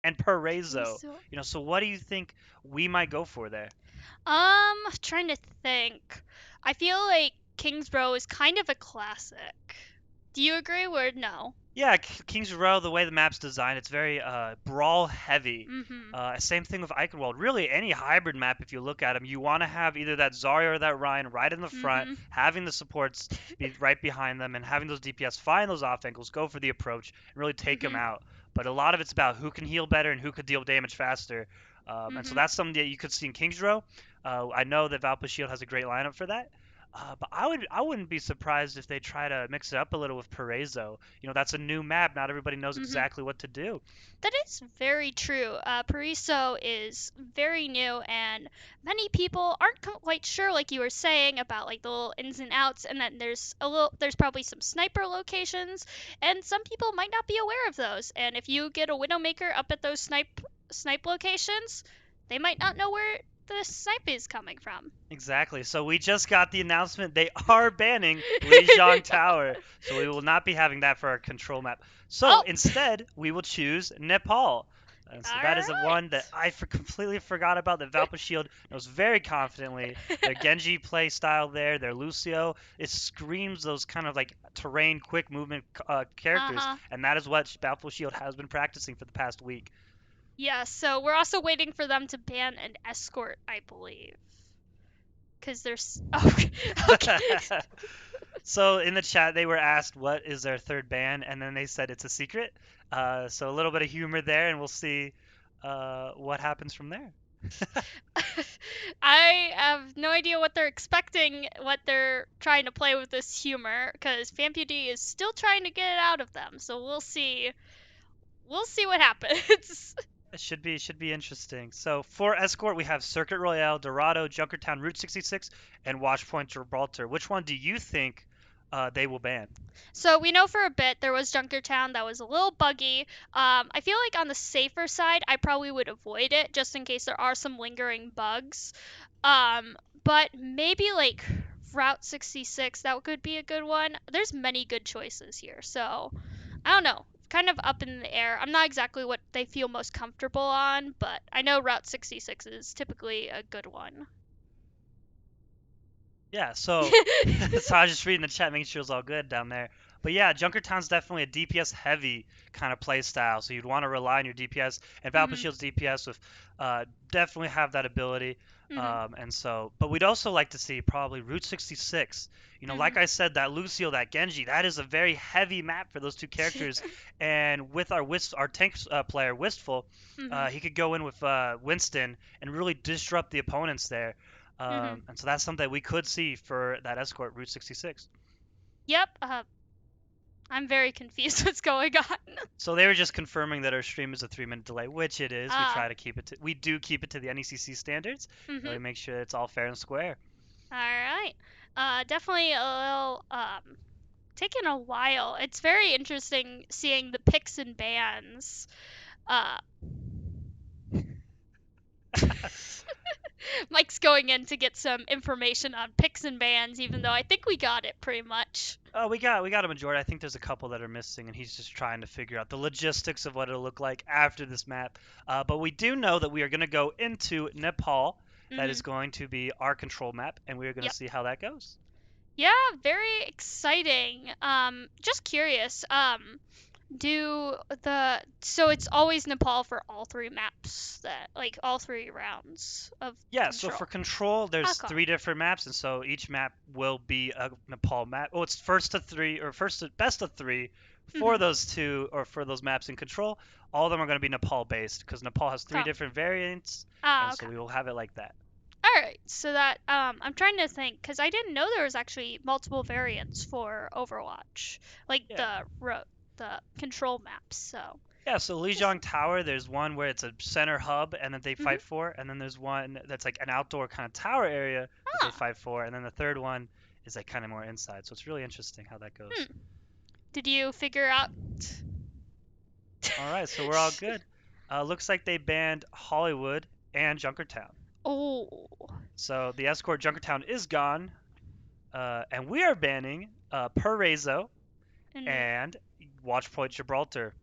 and Paraiso. Paraiso. So what do you think we might go for there? Trying to think. I feel like Kings Row is kind of a classic. Do you agree or no? Yeah, Kings Row, the way the map's designed, it's very brawl heavy. Mm-hmm. Same thing with Eichenwald. Really, any hybrid map, if you look at them, you want to have either that Zarya or that Ryan right in the front, Mm-hmm. having the supports be right behind them, and having those DPS find those off angles, go for the approach, and really take them Mm-hmm. out. But a lot of it's about who can heal better and who could deal damage faster. And so Mm-hmm. that's something that you could see in Kings Row. I know that Valpo Shield has a great lineup for that. But I wouldn't be surprised if they try to mix it up a little with Paraiso. That's a new map. Not everybody knows Mm-hmm. exactly what to do. That is very true. Pariso is very new, and many people aren't quite sure, like you were saying, about like the little ins and outs. And then there's probably some sniper locations, and some people might not be aware of those. And if you get a Widowmaker up at those snipe locations, they might not know where the snipe is coming from. Exactly. So we just got the announcement they are banning Lijiang Tower. So we will not be having that for our control map. So Oh, instead, we will choose Nepal. And so that all is the one that right. I completely forgot about. That Valpa Shield knows very confidently. Their Genji play style there, their Lucio, it screams those kind of like terrain, quick movement characters. Uh-huh. And that is what Valpa Shield has been practicing for the past week. Yeah, so we're also waiting for them to ban an escort, I believe. Because there's. Oh, okay. So in the chat, they were asked what is their third ban, and then they said it's a secret. So a little bit of humor there, and we'll see what happens from there. I have no idea what they're expecting, what they're trying to play with this humor, because FanPD is still trying to get it out of them. So we'll see. We'll see what happens. It should be interesting. So for escort, we have Circuit Royale, Dorado, Junkertown, Route 66, and Watchpoint Gibraltar. Which one do you think they will ban? So we know for a bit there was Junkertown that was a little buggy. I feel like on the safer side, I probably would avoid it just in case there are some lingering bugs. But maybe like Route 66, that could be a good one. There's many good choices here, so I don't know. Kind of up in the air. I'm not exactly what they feel most comfortable on, but I know Route 66 is typically a good one. Yeah, so I was just reading the chat, making sure it was all good down there. But yeah, Junkertown's definitely a DPS heavy kind of play style, so you'd want to rely on your DPS. And Valpa Mhm. Shield's DPS with definitely have that ability. Mhm. But we'd also like to see probably Route 66. Like Mhm. I said, that Lucio, that Genji, that is a very heavy map for those two characters. And with our tank player Wistful, Mhm. he could go in with Winston and really disrupt the opponents there. Mhm. And so that's something we could see for that escort Route 66. Yep. I'm very confused what's going on. So they were just confirming that our stream is a 3-minute delay, which it is. We Ah. try to keep it. We do keep it to the NECC standards, and Mhm. we make sure it's all fair and square. All right. Definitely a little taking a while. It's very interesting seeing the picks and bans. Uh, Mike's going in to get some information on picks and bans, even though I think we got it pretty much. We got a majority. I think there's a couple that are missing, and he's just trying to figure out the logistics of what it'll look like after this map. But we do know that we are going to go into Nepal. That is Mhm. going to be our control map, and we are going to Yep. see how that goes. Yeah, very exciting. Just curious. Do the so it's always Nepal for all three maps that like all three rounds of Yeah, so for control. control, there's Okay. 3 different maps, and so each map will be a Nepal map. Oh, it's first to three or best of three for Mhm. those two or for those maps in control. All of them are going to be Nepal based because Nepal has three Okay. different variants, and so Okay. we will have it like that. All right. So that I'm trying to think because I didn't know there was actually multiple variants for Overwatch, like Yeah. the control maps. So Yeah, so Lijiang interesting. Tower, there's one where it's a center hub and that they Mhm. fight for, and then there's one that's like an outdoor kind of tower area that they Ah. fight for, and then the third one is like kind of more inside. So it's really interesting how that Hmm. goes. Did you figure out? All right, so we're all good. Looks like they banned Hollywood and Junkertown. Oh. So the escort Junkertown is gone, and we are banning Paraiso And and Watchpoint Gibraltar.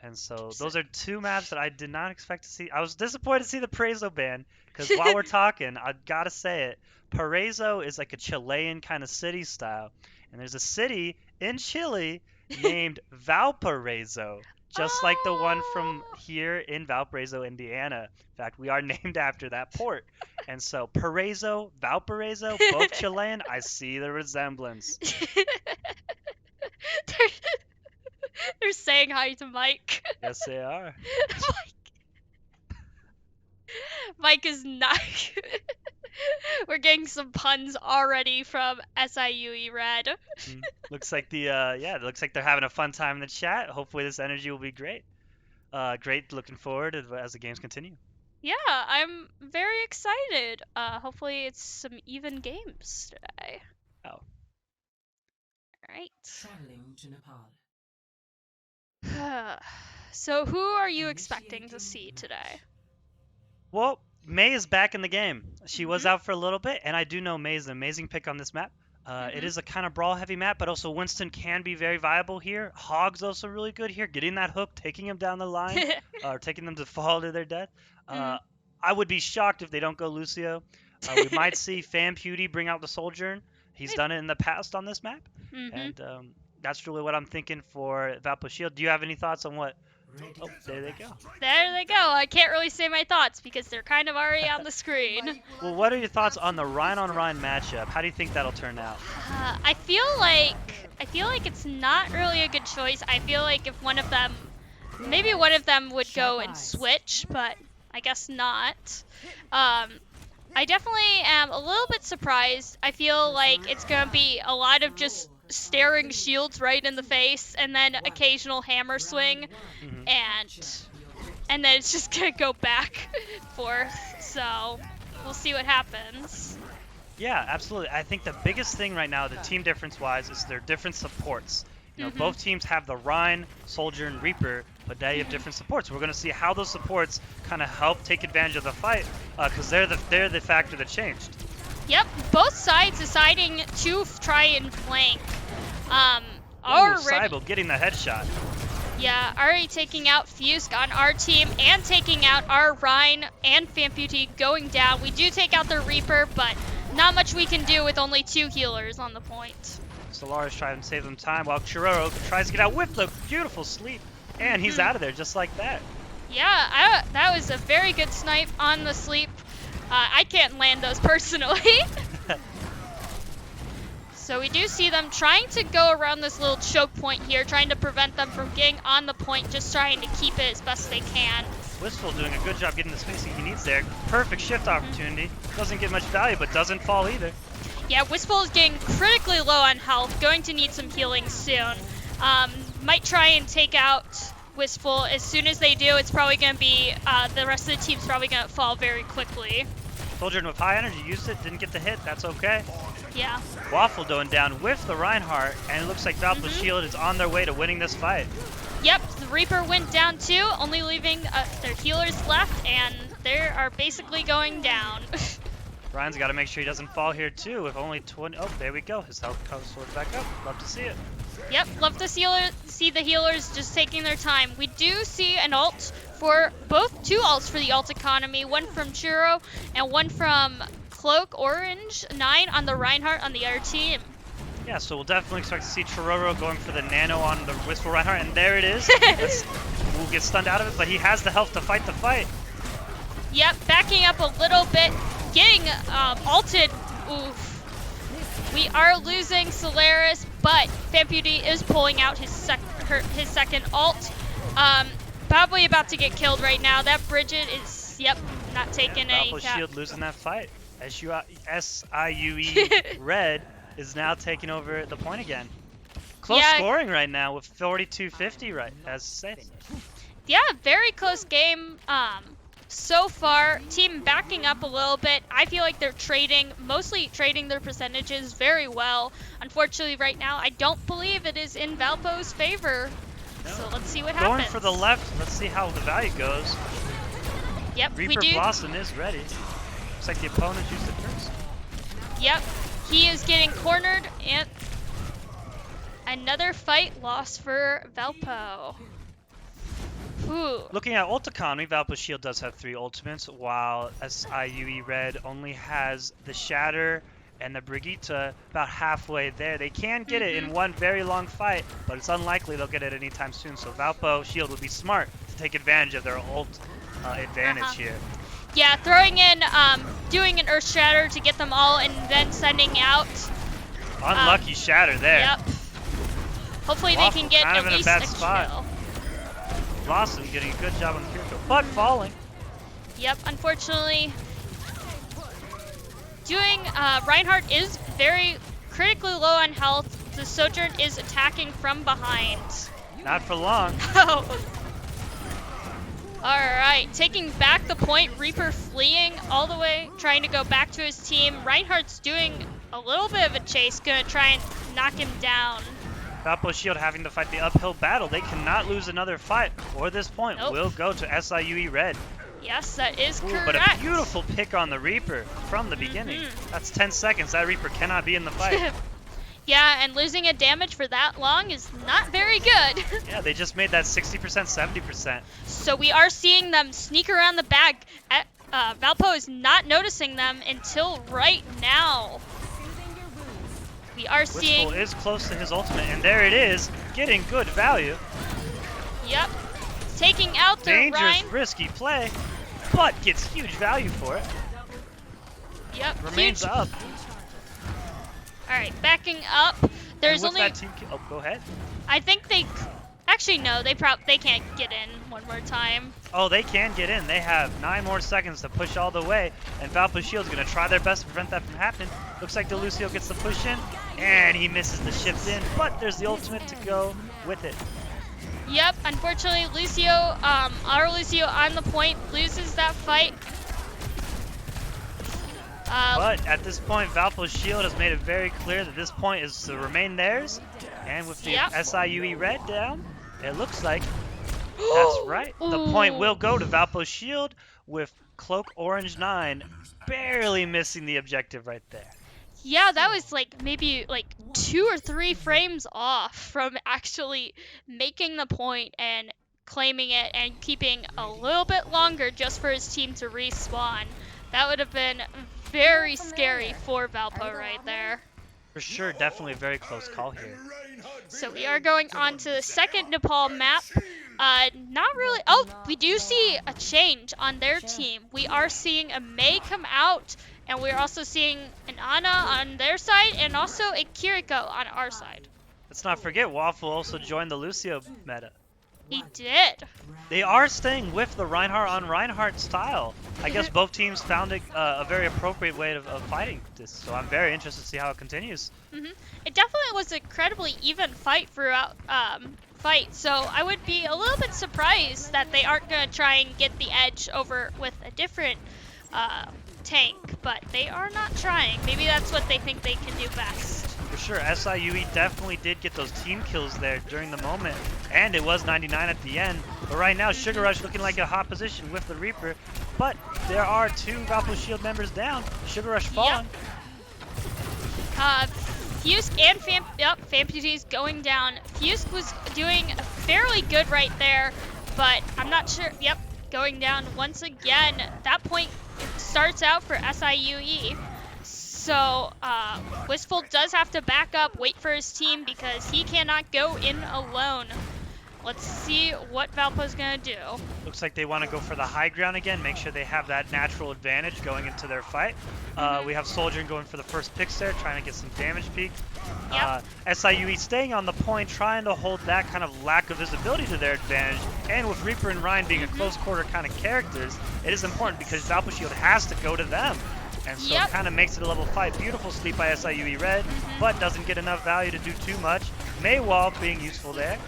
And so So- those are two maps that I did not expect to see. I was disappointed to see the Paraiso ban because while we're talking, I gotta say it. Paraiso is like a Chilean kind of city style, and there's a city in Chile named Valparaiso, just like the one from Oh. here in Valparaiso, Indiana. In fact, we are named after that port. And so Paraiso, Valparaiso, both Chilean. I see the resemblance. they're, they're saying hi to Mike. Yes, they are. Mike is not. We're getting some puns already from SIUE Red. Looks like it looks like they're having a fun time in the chat. Hopefully this energy will be great. Great. Looking forward as the games continue. Yeah, I'm very excited. Hopefully it's some even games today. Oh. All right. Traveling to Nepal. So who are you expecting to see today? Well, May is back in the game. She was Mhm. out for a little bit, and I do know May is an amazing pick on this map. It Mhm. is a kind of brawl heavy map, but also Winston can be very viable here. Hog's also really good here, getting that hook, taking him down the line, or taking them to fall to their death. Mhm. I would be shocked if they don't go Lucio. We might see Fan Pewdie bring out the Sojourn. He's Maybe. done it in the past on this map, Mhm. and that's really what I'm thinking for Valpo Shield. Do you have any thoughts on what? Ready Oh, there they go. There they go. I can't really say my thoughts because they're kind of already on the screen. Well, what are your thoughts on the Rhine on Rhine matchup? How do you think that'll turn out? I feel like it's not really a good choice. I feel like if maybe one of them would go and switch, but I guess not. I definitely am a little bit surprised. I feel like it's gonna be a lot of just staring shields right in the face, and then occasional hammer swing, Mhm. and then it's just gonna go back and forth. So we'll see what happens. Yeah, absolutely. I think the biggest thing right now, the team difference-wise, is their different supports. Mhm. Both teams have the Rhine, Soldier, and Reaper, but they have different supports. We're going to see how those supports kind of help take advantage of the fight, because they're the factor that changed. Yep, both sides deciding to try and flank. Ooh, Already, Cybele getting the headshot. yeah, already taking out Fusk on our team and taking out our Rhine and Famputi going down. We do take out the Reaper, but not much we can do with only 2 healers on the point. Solaris trying to save them time while Chiroro tries to get out with the beautiful sleep, and he's out of there just like that. Yeah, that was a very good snipe on the sleep. I can't land those personally. So we do see them trying to go around this little choke point here, trying to prevent them from getting on the point, just trying to keep it as best they can. Wistful doing a good job getting the spacing he needs there. Perfect shift opportunity. Doesn't get much value, but doesn't fall either. Yeah, Wistful is getting critically low on health, going to need some healing soon. Might try and take out Wistful. As soon as they do, it's probably going to be, the rest of the team's probably going to fall very quickly. Soldier with high energy used it, didn't get the hit, that's okay. Yeah. Waffle going down with the Reinhardt, and it looks like Valpo Shield is on their way to winning this fight. Yep, the Reaper went down too, only leaving their healers left, and they are basically going down. Ryan's got to make sure he doesn't fall here too, with only 20. Oh, there we go. His health comes sort of back up. Love to see it. Yep, love to see the healers just taking their time. We do see an ult for two ults for the ult economy, one from Churro and one from Cloak Orange 9 on the Reinhardt on the other team. Yeah, so we'll definitely expect to see Chiroro going for the nano on the Wistful Reinhardt, and there it is. We'll get stunned out of it, but he has the health to fight the fight. Yep, backing up a little bit, getting ulted. Oof. We are losing Solaris, but Famputi is pulling out his second ult. Probably about to get killed right now. That Bridget is, yep, not taking any. Valpo Shield losing that fight. SIUE Red is now taking over the point again. Close scoring right now with 42-50 right as said. Yeah, very close game. So far, team backing up a little bit. I feel like they're mostly trading their percentages very well. Unfortunately, right now, I don't believe it is in Valpo's favor. No. So let's see what happens. Going for the left. Let's see how the value goes. Yep, Reaper Blossom is ready. Looks like the opponent used it first. Yep, he is getting cornered, and another fight lost for Valpo. Ooh. Looking at ult economy, Valpo Shield does have 3 ultimates, while SIUE Red only has the Shatter and the Brigitte about halfway there. They can get it in one very long fight, but it's unlikely they'll get it anytime soon. So Valpo Shield would be smart to take advantage of their ult advantage here. Yeah, throwing in, doing an Earth Shatter to get them all and then sending out. Unlucky Shatter there. Yep. Hopefully Waffle they can get kind of at in a least bad a spot. kill. Blossom getting a good job on the Kiriko, but falling. Yep, unfortunately. Reinhardt is very critically low on health. The Sojourn is attacking from behind. Not for long. Alright, taking back the point, Reaper fleeing all the way, trying to go back to his team. Reinhardt's doing a little bit of a chase, gonna try and knock him down. Valpo Shield having to fight the uphill battle. They cannot lose another fight, or this point will go to SIUE Red. Yes, that is correct. But a beautiful pick on the Reaper from the beginning. That's 10 seconds. That Reaper cannot be in the fight. Yeah, and losing a damage for that long is not very good. Yeah, they just made that 60%, 70%. So we are seeing them sneak around the back. Valpo is not noticing them until right now. We are seeing... Wistful is close to his ultimate, and there it is, getting good value. Yep. Taking out the Dangerous, Rhine. risky play, but gets huge value for it. Yep. Remains up. Alright, backing up. There's only... That team oh, go ahead. I think they... Actually, no, they can't get in one more time. Oh, they can get in. They have 9 more seconds to push all the way, and Valpo Shield's going to try their best to prevent that from happening. Looks like DeLucio gets the push in, and he misses the shift in, but there's the ultimate to go with it. Yep, unfortunately, our Lucio on the point loses that fight. But at this point, Valpo Shield has made it very clear that this point is to remain theirs, and with the SIUE Red down, it looks like that's right. The point will go to Valpo Shield with Cloak Orange 9 barely missing the objective right there. Yeah, that was like maybe like 2 or 3 frames off from actually making the point and claiming it and keeping a little bit longer just for his team to respawn. That would have been very scary for Valpo right there. For sure, definitely a very close call here. So we are going on to the second Nepal map. Not really. Oh, we do see a change on their team. We are seeing a Mei come out, and we're also seeing an Ana on their side, and also a Kiriko on our side. Let's not forget, Waffle also joined the Lucio meta. He did. They are staying with the Reinhardt on Reinhardt style. I guess both teams found it a very appropriate way of fighting this, so I'm very interested to see how it continues. It definitely was an incredibly even fight throughout so I would be a little bit surprised that they aren't going to try and get the edge over with a different tank, but they are not trying. Maybe that's what they think they can do best. For sure, SIUE definitely did get those team kills there during the moment, and it was 99 at the end. But right now, Sugar Rush looking like a hot position with the Reaper, but there are 2 Valpo Shield members down. Sugar Rush falling. Fusk and Famputee's going down. Fusk was doing fairly good right there, but I'm not sure. Yep, going down once again. That point starts out for SIUE. So Wistful does have to back up, wait for his team because he cannot go in alone. Let's see what Valpo's going to do. Looks like they want to go for the high ground again, make sure they have that natural advantage going into their fight. We have Soldier going for the first picks there, trying to get some damage peak. SIUE staying on the point, trying to hold that kind of lack of visibility to their advantage. And with Reaper and Ryan being a close quarter kind of characters, it is important because Valpo Shield has to go to them. And so it kind of makes it a level fight. Beautiful sleep by SIUE Red, but doesn't get enough value to do too much. Maywall being useful there.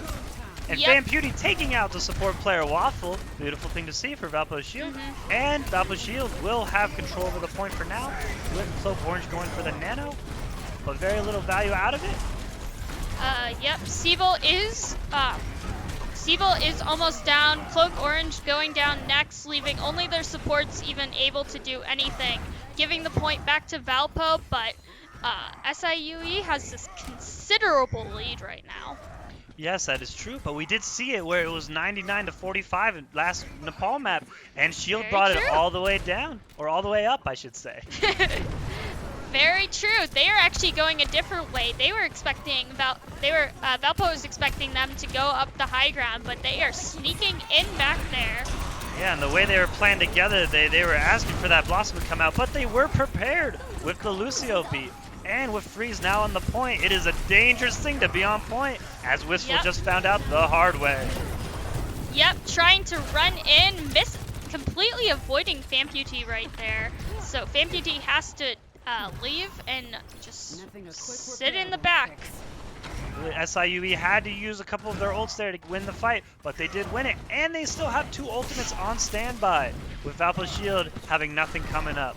And Vampewty taking out the support player Waffle. Beautiful thing to see for Valpo Shield. And Valpo Shield will have control over the point for now, with Cloak Orange going for the nano, but very little value out of it. Siebel is almost down. Cloak Orange going down next, leaving only their supports even able to do anything. Giving the point back to Valpo, but SIUE has this considerable lead right now. Yes, that is true, but we did see it where it was 99 to 45 in last Nepal map, and Shield Very brought it true. all the way down, or all the way up, I should say. Very true. They are actually going a different way. They were expecting Valpo was expecting them to go up the high ground, but they are sneaking in back there. Yeah, and the way they were planned together, they were asking for that Blossom to come out, but they were prepared with the Lucio beat. And with Freeze now on the point, it is a dangerous thing to be on point, as Wistful just found out the hard way. Yep, trying to run in, completely avoiding Famputee right there. So Famputee has to leave and just sit in the back. SIUE had to use a couple of their ults there to win the fight, but they did win it, and they still have 2 ultimates on standby, with Valpo Shield having nothing coming up.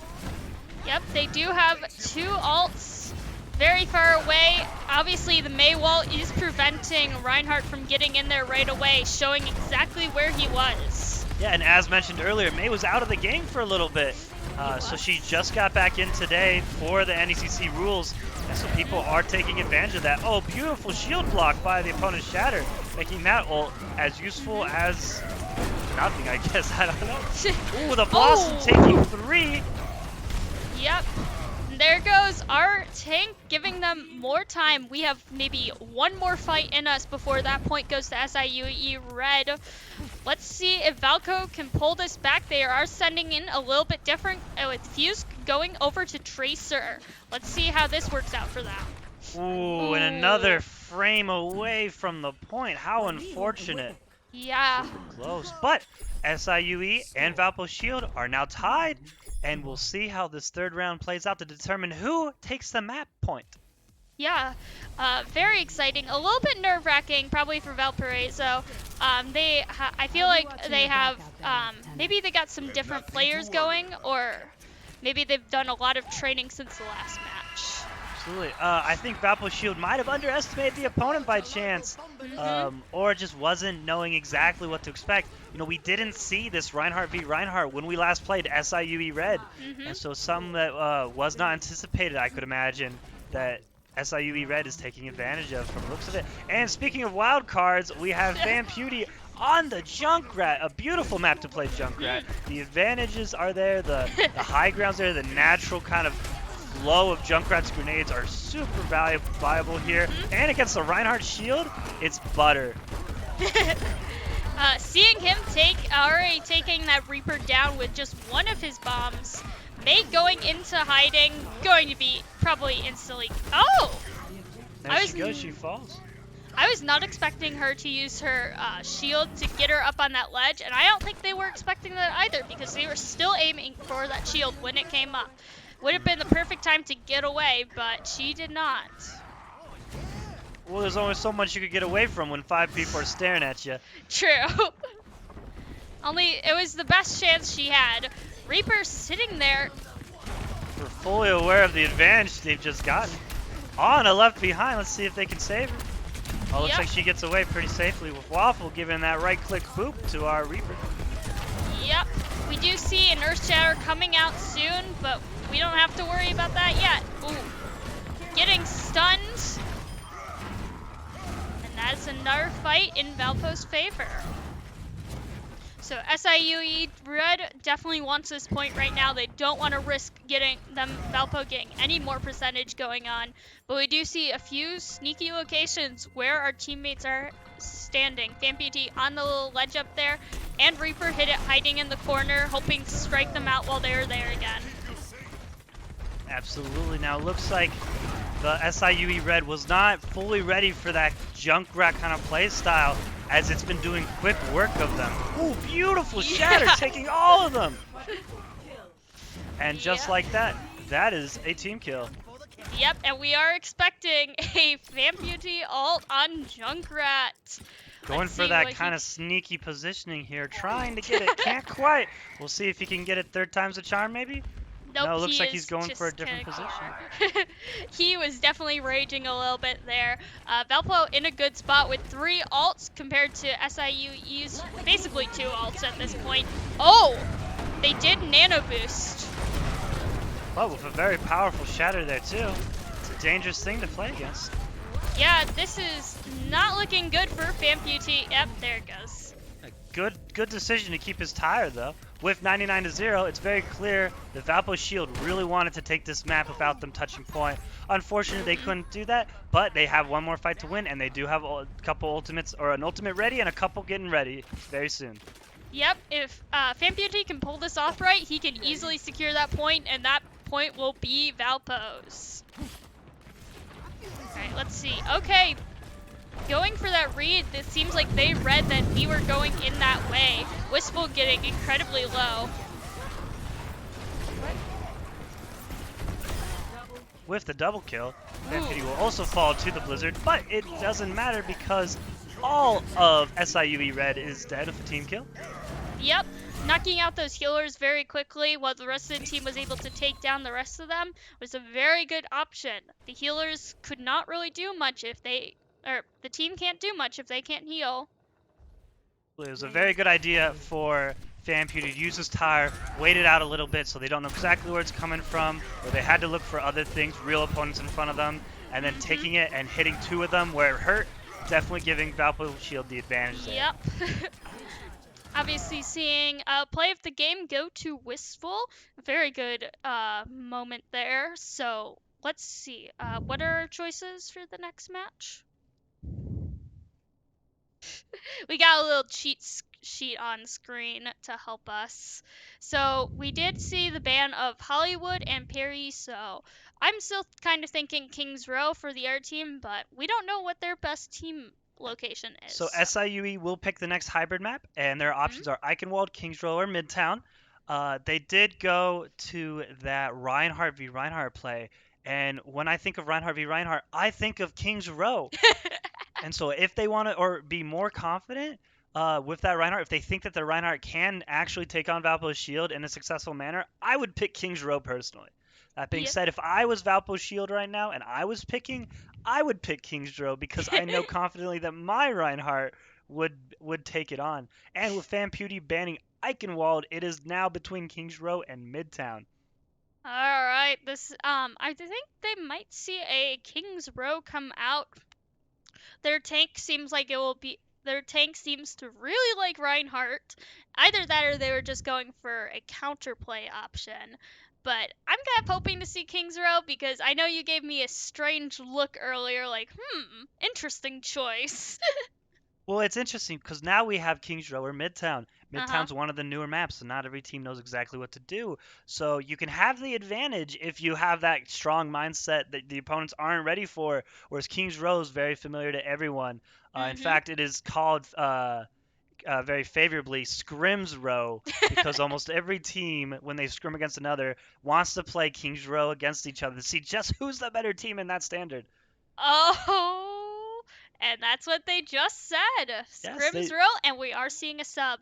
Yep, they do have 2 ults very far away. Obviously, the Mei wall is preventing Reinhardt from getting in there right away, showing exactly where he was. Yeah, and as mentioned earlier, Mei was out of the game for a little bit. So she just got back in today for the NECC rules, and so people are taking advantage of that. Oh, beautiful shield block by the opponent's Shatter, making that ult as useful as nothing, I guess. I don't know. Ooh, the Blossom taking 3. Yep. There goes our tank, giving them more time. We have maybe one more fight in us before that point goes to SIUE Red. Let's see if Valco can pull this back. They are sending in a little bit different with Fuse going over to Tracer. Let's see how this works out for them. Ooh, and another frame away from the point. How unfortunate. Yeah. Close. But SIUE and Valpo Shield are now tied. And we'll see how this 3rd round plays out to determine who takes the map point. Yeah, very exciting. A little bit nerve-wracking, probably for Valparaiso. I feel like they have, maybe they got some different players going, or maybe they've done a lot of training since the last match. Absolutely. I think Valpo Shield might have underestimated the opponent by chance, or just wasn't knowing exactly what to expect. You know, we didn't see this Reinhardt v Reinhardt when we last played SIUE Red, and so some that was not anticipated, I could imagine, that SIUE Red is taking advantage of from the looks of it. And speaking of wild cards, we have Famputee on the Junkrat, a beautiful map to play Junkrat. The advantages are there, the high grounds there, the natural kind of flow of Junkrat's grenades are super viable here. And against the Reinhardt shield, it's butter. Seeing him already taking that Reaper down with just one of his bombs, Mei going into hiding, going to be probably instantly. Oh! There she goes, she falls. I was not expecting her to use her shield to get her up on that ledge, and I don't think they were expecting that either, because they were still aiming for that shield when it came up. Would have been the perfect time to get away, but she did not. Well, there's only so much you could get away from when 5 people are staring at you. True. It was the best chance she had. Reaper sitting there. We're fully aware of the advantage they've just gotten. On a left behind, let's see if they can save her. Oh, looks like she gets away pretty safely with Waffle giving that right-click boop to our Reaper. Yep. We do see an Earth Shatter coming out soon, but we don't have to worry about that yet. Ooh. Getting stunned. And that's another fight in Valpo's favor. So SIUE Red definitely wants this point right now. They don't want to risk Valpo getting any more percentage going on. But we do see a few sneaky locations where our teammates are standing. Famputee on the little ledge up there, and Reaper hit it hiding in the corner, hoping to strike them out while they're there again. Absolutely. Now it looks like the SIUE Red was not fully ready for that Junkrat kind of play style, as it's been doing quick work of them. Ooh, beautiful Shatter taking all of them. And just like that, that is a team kill. Yep, and we are expecting a Famputee ult on Junkrat. Going for that kind of sneaky positioning here, trying to get it. Can't quite. We'll see if he can get it 3rd time's a charm, maybe? Nope, no, it looks like he's going for a different position. He was definitely raging a little bit there. Valpo in a good spot with 3 ults compared to SIUE's basically 2 ults at this point. Oh, they did nano boost. Well, with a very powerful Shatter there too. It's a dangerous thing to play against. Yeah, this is not looking good for Fampute. Yep, there it goes. A good decision to keep his tire though. With 99-0, it's very clear that Valpo Shield really wanted to take this map without them touching point. Unfortunately, they couldn't do that, but they have one more fight to win, and they do have a couple ultimates, or an ultimate ready and a couple getting ready very soon. Yep, if Fampute can pull this off right, he can easily secure that point, and that point will be Valpo's. Alright, let's see. Okay, going for that read, it seems like they read that we were going in that way. Wistful getting incredibly low. With the double kill, Fampute will also fall to the Blizzard, but it doesn't matter because all of SIUE Red is dead with a team kill. Yep, knocking out those healers very quickly while the rest of the team was able to take down the rest of them was a very good option. The healers could not really do much if they, or the team can't do much if they can't heal. It was a very good idea for Fampute to use his tire, wait it out a little bit so they don't know exactly where it's coming from, or they had to look for other things, real opponents in front of them, and then taking it and hitting two of them where it hurt, definitely giving Valpo Shield the advantage there. Yep. Obviously seeing play of the game go to Wistful. Very good moment there. So let's see. What are our choices for the next match? We got a little cheat sheet on screen to help us. So we did see the ban of Hollywood and Perry, so I'm still kind of thinking Kings Row for the other team, but we don't know what their best team location is. So SIUE will pick the next hybrid map, and their options are Eichenwald, Kings Row, or Midtown. They did go to that Reinhardt v Reinhardt play, and when I think of Reinhardt v Reinhardt, I think of Kings Row. And so if they want to or be more confident with that Reinhardt, if they think that the Reinhardt can actually take on Valpo's Shield in a successful manner, I would pick King's Row personally. That being said, if I was Valpo's Shield right now and I was picking, I would pick King's Row because I know confidently that my Reinhardt would take it on. And with Fampute banning Eichenwald, it is now between King's Row and Midtown. All right, this I think they might see a Kings Row come out. Their tank seems like it will be. Their tank seems to really like Reinhardt. Either that or they were just going for a counterplay option. But I'm kind of hoping to see Kings Row because I know you gave me a strange look earlier, like, interesting choice. Well, it's interesting because now we have Kings Row or Midtown. Midtown's one of the newer maps, so not every team knows exactly what to do. So you can have the advantage if you have that strong mindset that the opponents aren't ready for, whereas Kings Row is very familiar to everyone. In fact, it is called very favorably Scrims Row because almost every team, when they scrim against another, wants to play Kings Row against each other to see just who's the better team in that standard. Oh, and that's what they just said. Scrims Row, and we are seeing a sub.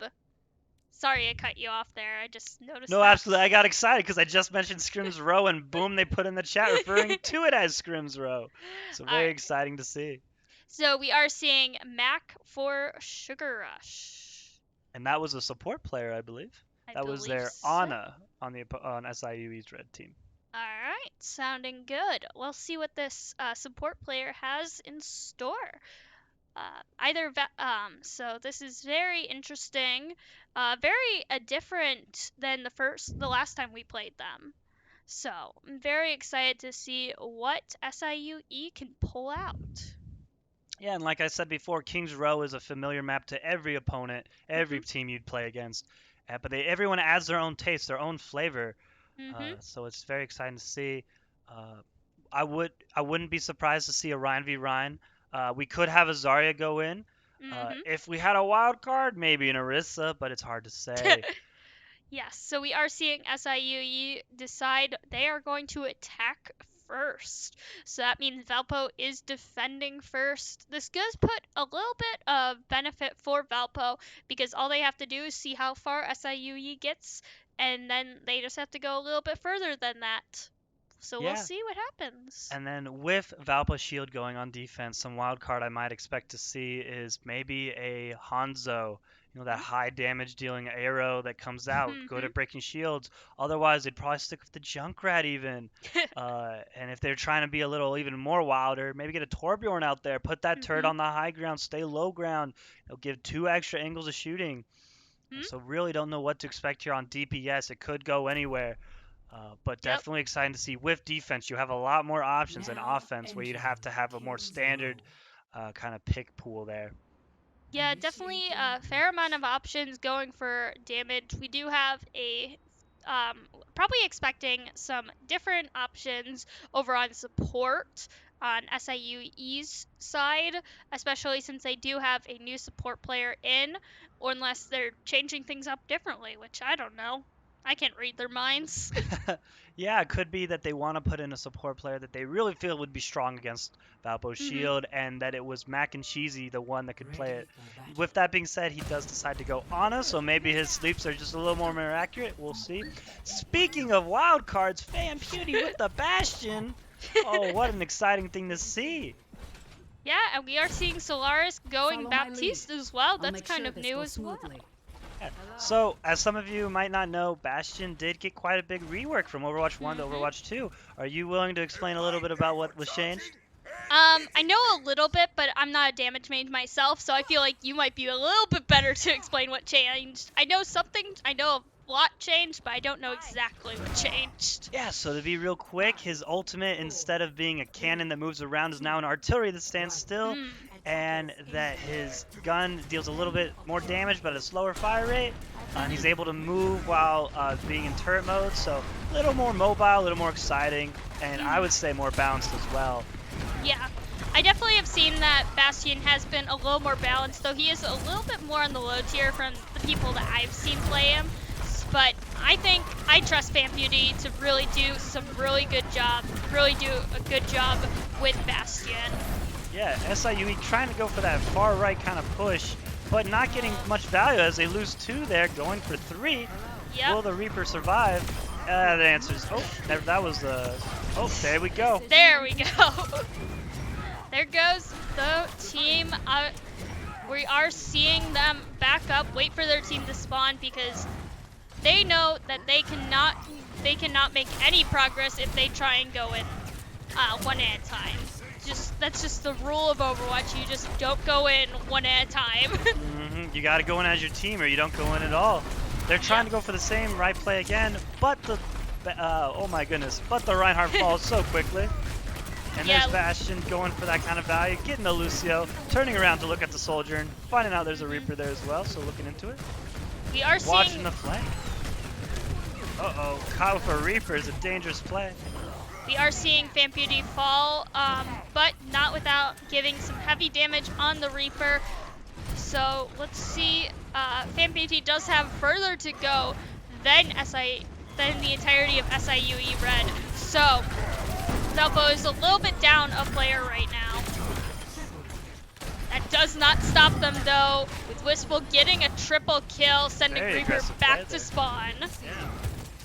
Sorry I cut you off there. I just noticed No, that. absolutely. I got excited because I just mentioned Scrims Row, and boom, they put in the chat referring to it as Scrims Row. So very exciting to see. So we are seeing Mac for Sugar Rush. And that was a support player, I believe. That was their Ana on SIUE's red team. All right, sounding good. We'll see what this support player has in store. So this is very interesting, very different than the last time we played them. So I'm very excited to see what SIUE can pull out. Yeah, and like I said before, Kings Row is a familiar map to every opponent, every team you'd play against. But everyone adds their own taste, their own flavor. So it's very exciting to see. I wouldn't be surprised to see a Ryan v Ryan. We could have a Zarya go in. If we had a wild card, maybe an Orisa, but it's hard to say. Yes, so we are seeing SIUE decide they are going to attack first. So that means Valpo is defending first. This does put a little bit of benefit for Valpo because all they have to do is see how far SIUE gets, and then they just have to go a little bit further than that. So we'll see what happens. And then with Valpo Shield going on defense, some wild card I might expect to see is maybe a Hanzo. that high damage dealing arrow that comes out, good Mhm. at breaking shields. Otherwise, they'd probably stick with the Junkrat even. And if they're trying to be a little even more wilder, maybe get a Torbjorn out there, put that turret Mhm. on the high ground, stay low ground. It'll give 2 extra angles of shooting. And Mhm. so really don't know what to expect here on DPS. It could go anywhere. But Yep. definitely exciting to see. With defense, you have a lot more options than Now offense, where you'd have entering to have a more Kill Zone. standard kind of pick pool there. Yeah, definitely Initiating a fair amount of breach. options going for damage. We do have probably expecting some different options over on support on SIUE's side, especially since they do have a new support player in, or unless they're changing things up differently, which I don't know. I can't read their minds. Yeah, it could be that they want to put in a support player that they really feel would be strong against Valpo's Mhm. shield, and that it was Mac and Cheesy the one that could play Ready it. for battle. With that being said, he does decide to go Ana, so maybe his sleeps are just a little more accurate. We'll see. Speaking of wild cards, Fan Beauty with the Bastion. Oh, what an exciting thing to see. Yeah, and we are seeing Solaris going Follow my lead. Baptiste as well. I'll That's make kind sure of this new goes as well. smoothly. Yeah. So, as some of you might not know, Bastion did get quite a big rework from Overwatch 1 to Mhm. Overwatch 2. Are you willing to explain a little bit about what was changed? I know a little bit, but I'm not a damage mage myself, so I feel like you might be a little bit better to explain what changed. I know a lot changed, but I don't know exactly what changed. Yeah, so to be real quick, his ultimate, instead of being a cannon that moves around, is now an artillery that stands still, Mm. and that his gun deals a little bit more damage but at a slower fire rate. And he's able to move while being in turret mode, so a little more mobile, a little more exciting, and I would say more balanced as well. Yeah, I definitely have seen that Bastion has been a little more balanced, though he is a little bit more on the low tier from the people that I've seen play him. But I think I trust Fan Beauty to really do really do a good job with Bastion. Yeah, SIUE trying to go for that far right kind of push, but not getting much value as they lose 2 there, going for 3. Yep. Will the Reaper survive? The answer is, that was the, there we go. There we go. There goes the team. We are seeing them back up, wait for their team to spawn because they know that they cannot make any progress if they try and go in one at a time. That's just the rule of Overwatch. You just don't go in one at a time. You got to go in as your team, or you don't go in at all. They're trying to go for the same right play again, but the oh my goodness, but the Reinhardt falls so quickly. And Yeah. there's Bastion going for that kind of value, getting the Lucio, turning around to look at the soldier, and finding out there's a Reaper there as well, so looking into it. We are Watching seeing the flank. Uh-oh, caught with a Reaper is a dangerous play. Fan Beauty fall, but not without giving some heavy damage on the Reaper. So let's see. Fan Beauty does have further to go than the entirety of SIUE Red. So Valpo is a little bit down a player right now. That does not stop them though, with Wistful getting a triple kill, sending Very Reaper aggressive play back to there. spawn. Yeah.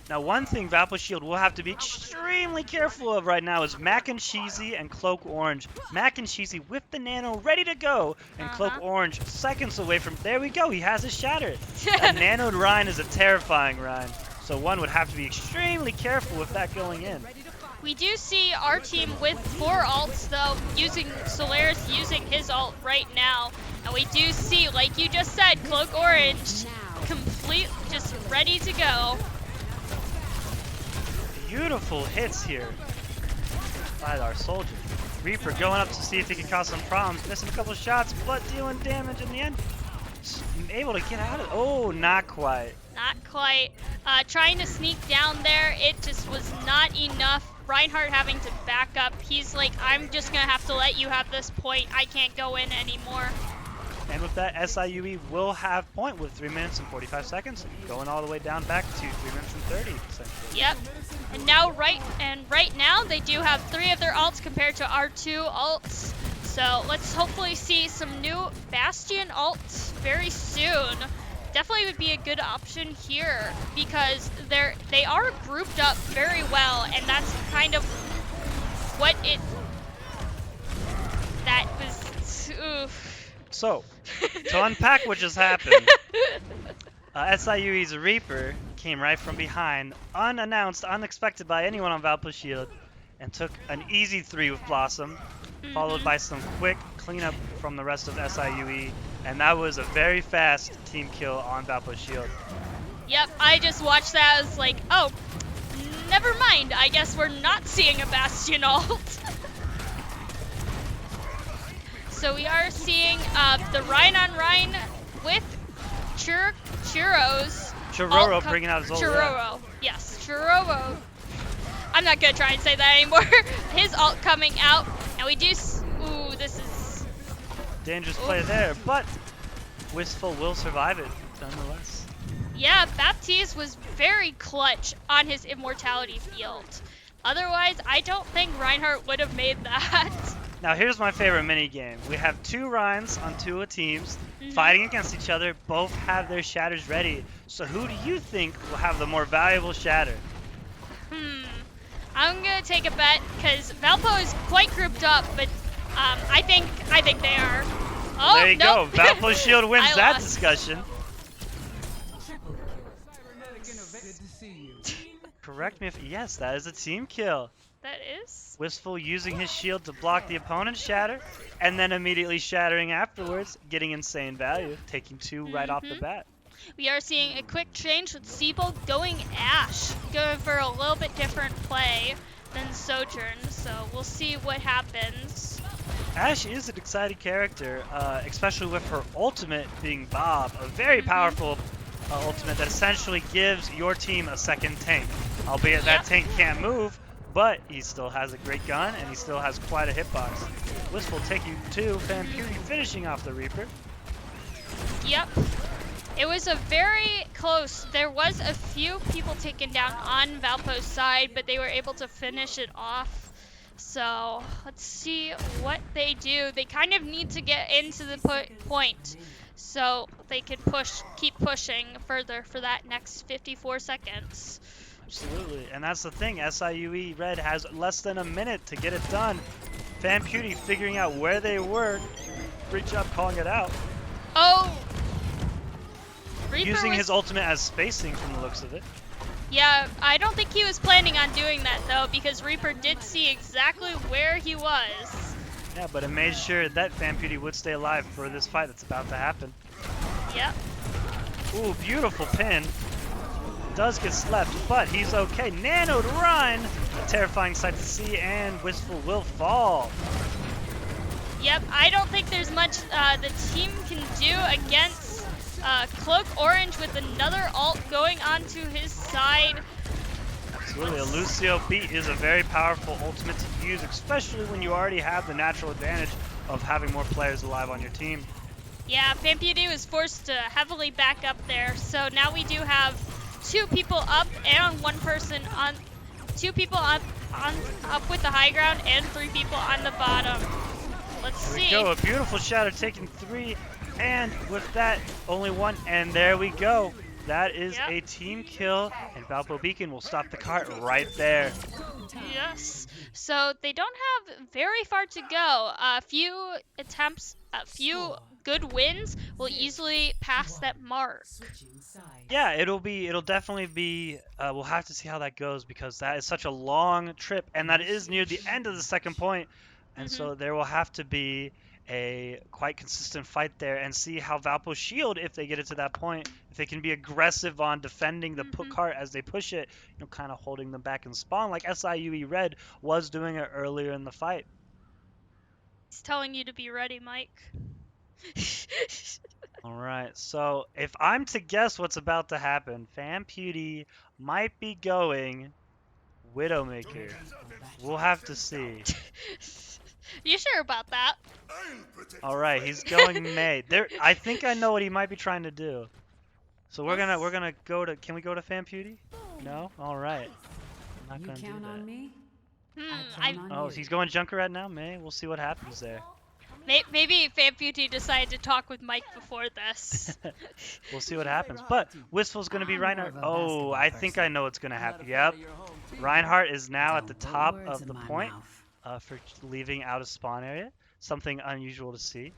Now, one thing Valpo Shield will have to be extremely careful of right now is Mac and Cheesy and Cloak Orange. Mac and Cheesy with the Nano ready to go, and Cloak Orange seconds away from. There we go, he has his Shatter. That nanoed Rhine is a terrifying Rhine, so one would have to be extremely careful with that going in. We do see our team with 4 ults though, using Solaris using his ult right now. And we do see, like you just said, Cloak Orange complete, just ready to go. Beautiful hits here by our soldier. Reaper going up to see if he can cause some problems, missing a couple shots, but dealing damage in the end. Able to get out of it. Oh, not quite. Not quite. Trying to sneak down there, it just was not enough. Reinhardt having to back up. He's like, I'm just gonna have to let you have this point. I can't go in anymore. And with that, SIUE will have point with 3 minutes and 45 seconds, going all the way down back to 3 minutes and 30, essentially. Yep. And now right now they do have 3 of their ults compared to our 2 ults. So let's hopefully see some new Bastion ults very soon. Definitely would be a good option here because they are grouped up very well, and that's kind of what that was. Oof. So, to unpack what just happened, SIUE's Reaper came right from behind, unannounced, unexpected by anyone on Valpo Shield, and took an easy 3 with Blossom, followed by some quick cleanup from the rest of SIUE, and that was a very fast team kill on Valpo Shield. Yep, I just watched that. I was like, oh, never mind. I guess we're not seeing a Bastion ult. So we are seeing the Ryan on Ryan with Churoro bringing out his ult. Churoro, yes, Churoro. I'm not gonna try and say that anymore. His ult coming out, and we do. Ooh, this is dangerous play there, but Wistful will survive it nonetheless. Yeah, Baptiste was very clutch on his immortality field. Otherwise, I don't think Reinhardt would have made that. Now here's my favorite mini game. We have 2 Ryans on 2 teams fighting against each other. Both have their shatters ready. So who do you think will have the more valuable shatter? I'm gonna take a bet because Valpo is quite grouped up, but I think they are. Oh, there you nope. go. Valpo Shield wins I that lost. discussion. Correct me if yes, that is a team kill. That is. Wistful using his shield to block the opponent's shatter, and then immediately shattering afterwards, getting insane value, taking 2 right off the bat. We are seeing a quick change with Siebel going Ashe, going for a little bit different play than Sojourn, so we'll see what happens. Ashe is an exciting character, especially with her ultimate being Bob, a very powerful ultimate that essentially gives your team a second tank. Albeit that tank can't move, but he still has a great gun and he still has quite a hitbox. Wistful take you to Vampiri finishing off the Reaper. Yep. It was a very close. There was a few people taken down on Valpo's side, but they were able to finish it off. So let's see what they do. They kind of need to get into the point so they can keep pushing further for that next 54 seconds. Absolutely, and that's the thing. SIUE Red has less than a minute to get it done. Vampiri figuring out where they were. Great job calling it out. Oh! Reaper using his ultimate as spacing from the looks of it. Yeah, I don't think he was planning on doing that though, because Reaper did see exactly where he was. Yeah, but it made sure that Vampiri would stay alive for this fight that's about to happen. Yep. Ooh, beautiful pin. Does get slept, but he's okay. Nanoed run! A terrifying sight to see, and Wistful will fall. Yep, I don't think there's much the team can do against Cloak Orange with another ult going onto his side. Absolutely, a Lucio beat is a very powerful ultimate to use, especially when you already have the natural advantage of having more players alive on your team. Yeah, Vampiri was forced to heavily back up there, so now we do have 2 people up and 1 person on, 2 people up with the high ground and 3 people on the bottom. Let's see. There we go, a beautiful shatter taking 3, and with that, only 1, and there we go. That is a team kill, and Valpo Beacon will stop the cart right there. Yes. So they don't have very far to go. A few attempts, a few good wins will easily pass that mark. Yeah, it'll definitely be, we'll have to see how that goes because that is such a long trip, and that is near the end of the second point. And so there will have to be a quite consistent fight there and see how Valpo Shield, if they get it to that point, if they can be aggressive on defending the cart as they push it, you know, kind of holding them back in spawn like SIUE Red was doing it earlier in the fight. He's telling you to be ready, Mike. All right, so if I'm to guess what's about to happen, Vampiri might be going Widowmaker. We'll have to see. You sure about that? All right, he's going May. I think I know what he might be trying to do. So we're gonna go to. Can we go to Vampiri? No. All right. I'm not gonna do that. On me? Oh, he's going Junkrat now, May. We'll see what happens there. Maybe Vampiri decided to talk with Mike before this. We'll see what happens. But Wistful's gonna be Reinhardt. Oh, I think I know what's gonna happen. Yep. Reinhardt is now at the top of the point for leaving out of spawn area. Something unusual to see.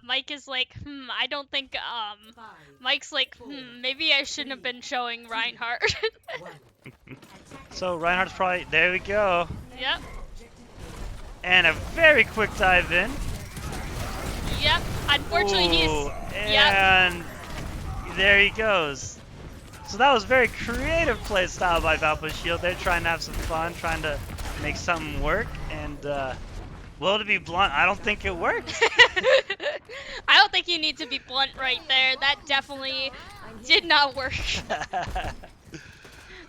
Mike is like, I don't think, Mike's like, maybe I shouldn't have been showing Reinhardt. So Reinhardt's probably, there we go. Yep, And a very quick dive in. yep. Unfortunately, Ooh, yep. and there he goes. So that was very creative play style by Valpo Shield. They're trying to have some fun, trying to make something work. And, well, to be blunt, I don't think it worked. I don't think you need to be blunt right there. That definitely did not work.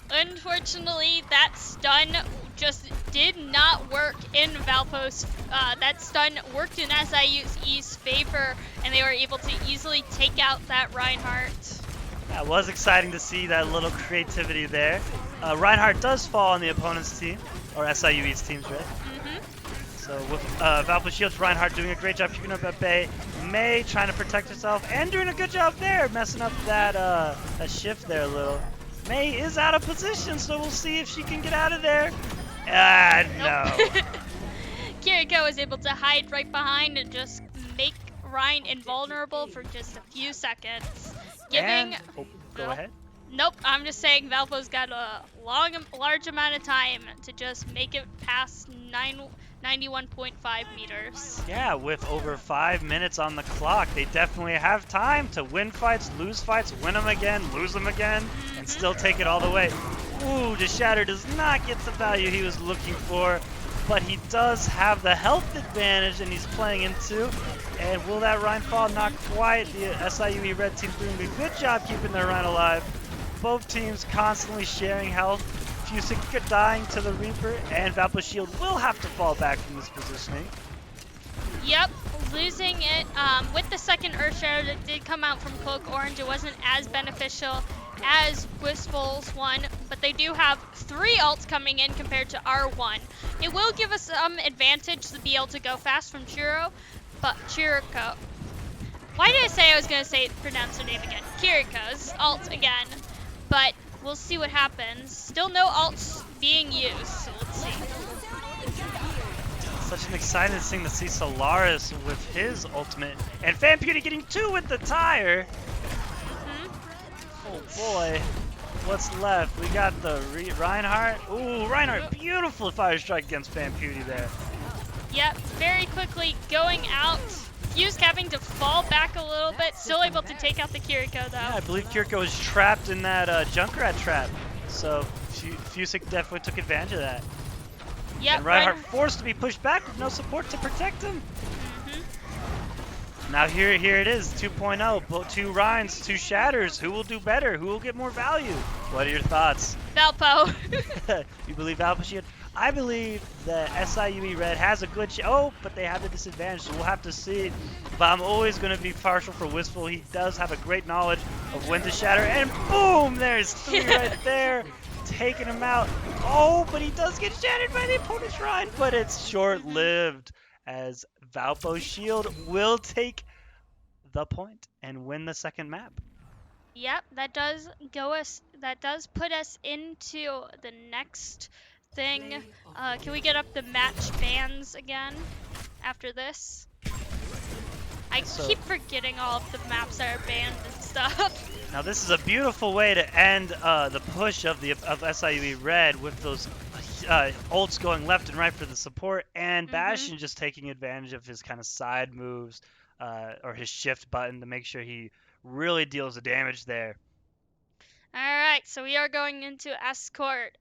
Unfortunately, that stun just did not work in Valpo's. That stun worked in SIUE's favor, and they were able to easily take out that Reinhardt. That was exciting to see that little creativity there. Reinhardt does fall on the opponent's team, or SIUE's team's right. So with Valpo Shield's Reinhardt doing a great job keeping up at bay. May trying to protect herself and doing a good job there, messing up that shift there a little. May is out of position, so we'll see if she can get out of there. No. Kiriko was able to hide right behind and just make Ryan invulnerable for just a few seconds. Go ahead. Nope, I'm just saying Valpo's got a large amount of time to just make it past 91.5 meters. Yeah, with over 5 minutes on the clock, they definitely have time to win fights, lose fights, win them again, lose them again, and still take it all the way. Ooh, the Shatter does not get the value he was looking for, but he does have the health advantage, and he's playing into. And will that Rhine fall? Not quite. The SIUE Red team's doing a good job keeping their Rhine alive. Both teams constantly sharing health. Fusic dying to the Reaper, and Valpo Shield will have to fall back from this positioning. Yep, losing it with the second Earth Shatter that did come out from Cloak Orange. It wasn't as beneficial as Wistful's one, but they do have 3 ults coming in compared to our 1. It will give us some advantage to be able to go fast from Churiko. Why did I say I was going to pronounce her name again? Kiriko's ult again, but we'll see what happens. Still no ults being used, so let's see. Such an exciting thing to see Solaris with his ultimate, and FanBeauty getting 2 with the tire. Oh boy, what's left? We got the Reinhardt. Ooh, Reinhardt, beautiful fire strike against FanBeauty there. Yep, very quickly going out. Fuse having to fall back a little bit, still able to take out the Kiriko though. Yeah, I believe Kiriko was trapped in that Junkrat trap, so Fusic definitely took advantage of that. Yep, and Reinhardt forced to be pushed back with no support to protect him. Now here it is, 2.0, 2 Rhines, 2 Shatters. Who will do better? Who will get more value? What are your thoughts? Valpo. You believe Valpo Shield? I believe that SIUE Red has a good but they have the disadvantage, so we'll have to see. But I'm always going to be partial for Wistful. He does have a great knowledge of when to shatter, and boom, there's 3 right there, taking him out. Oh, but he does get shattered by the opponent's Rhine, but it's short-lived, as Valpo Shield will take the point and win the second map. Yep, that does put us into the next thing. Can we get up the match bans again after this? I keep forgetting all of the maps that are banned and stuff. Now this is a beautiful way to end the push of SIUE Red with those ults going left and right for the support, and Bastion just taking advantage of his kind of side moves or his shift button to make sure he really deals the damage there. Alright, so we are going into Escort.